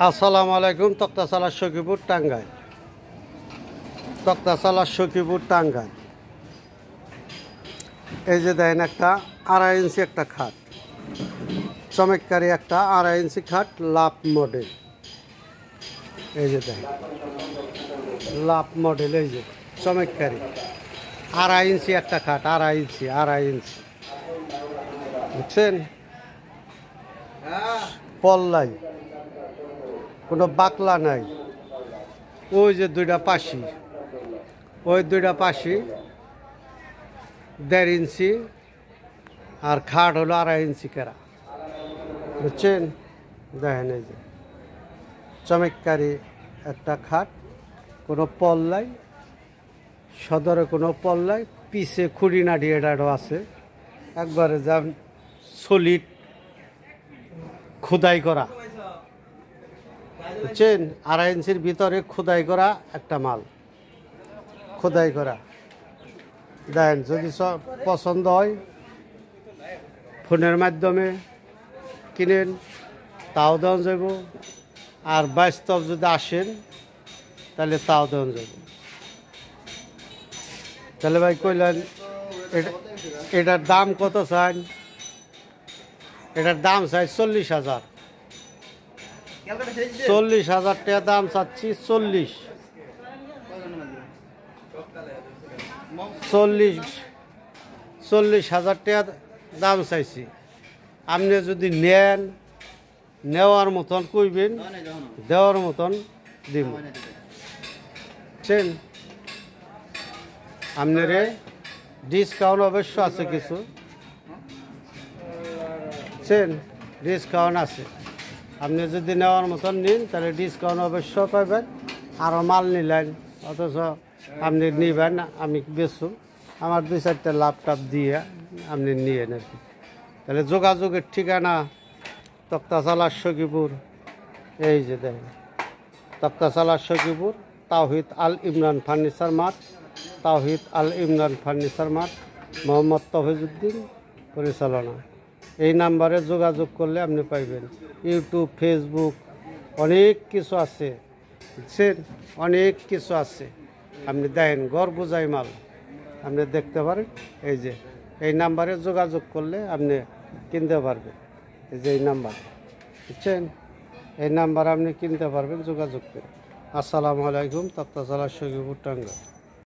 আসসালামু আলাইকুম। তক্তাশালা সখীপুর টাঙ্গাইল। তক্তাশালা সখীপুর টাঙ্গাইল। এই যে দেখেন একটা 2.5 ইঞ্চি একটা খাট, চমৎকারী একটা 2.5 ইঞ্চি খাট, লাভ মডেল। এই যে দেখেন লাভ মডেল, এই যে চমৎকারী 2.5 ইঞ্চি একটা খাট, 2.5 ইঞ্চি বুঝছেন। পল্লাই কোনো বাকলা নাই। ওই যে দুইটা পাশি, ওই দুইটা পাশি 1.5 ইঞ্চি, আর খাট হলো 2.5 ইঞ্চি কেরা, বুঝছেন। দেখেন এই যে চমৎকারী একটা খাট, কোনো পল্লাই, সদরে কোনো পল্লাই, পিছে খুঁড়িনাটি এটারও আছে, একবারে যা সলিড খোদাই করা, বুঝছেন। 2.5 ইঞ্চির ভিতরে খোদাই করা একটা মাল, খোদাই করা। দেখেন যদি পছন্দ হয় ফোনের মাধ্যমে কিনেন তাও দেওয়া যাব, আর বাস্তব যদি আসেন তাহলে তাও দেওয়া যাব। তাহলে ভাই কইলেন এটার দাম কত চান? এটার দাম চাই 40,000। 40,000 টাকা দাম চাচ্ছি। 40,000 টাকা দাম চাইছি। আপনি যদি নেন, নেওয়ার মতন কইবেন, দেওয়ার মতন দিব, বুঝছেন। আপনারে ডিসকাউন্ট অবশ্য আছে কিছু, বুঝছেন, ডিসকাউন্ট আছে। আপনি যদি নেওয়ার মতন নিন তাহলে ডিসকাউন্ট অবশ্য পাবেন। আরও মাল নিলেন, অথচ আপনি নিবেন, আমি বেচুন, আমার 2-4টা ল্যাপটপ দিয়ে আপনি নিয়েন আর কি। তাহলে যোগাযোগের ঠিকানা তক্তাশালা সখীপুর। এই যে দেখেন তক্তাশালা সখীপুর, তাওহিদ আল ইমরান ফার্নিচার মার্ট, তাওহিদ আল ইমরান ফার্নিচার মার্ট, মোহাম্মদ তফিজউদ্দিন পরিচালনা। এই নাম্বারে যোগাযোগ করলে আপনি পাইবেন। ইউটিউব, ফেসবুক অনেক কিছু আছে, বুঝছেন, অনেক কিছু আছে। আপনি দেখেন ঘর বোঝাই মাল আপনি দেখতে পারেন। এই যে এই নাম্বারে যোগাযোগ করলে আপনি কিনতে পারবেন। এই যে এই নাম্বার, বুঝছেন, এই নাম্বার আপনি কিনতে পারবেন যোগাযোগ করে। আসসালামু আলাইকুম। তক্তাশালা সখীপুর টাঙ্গাইল।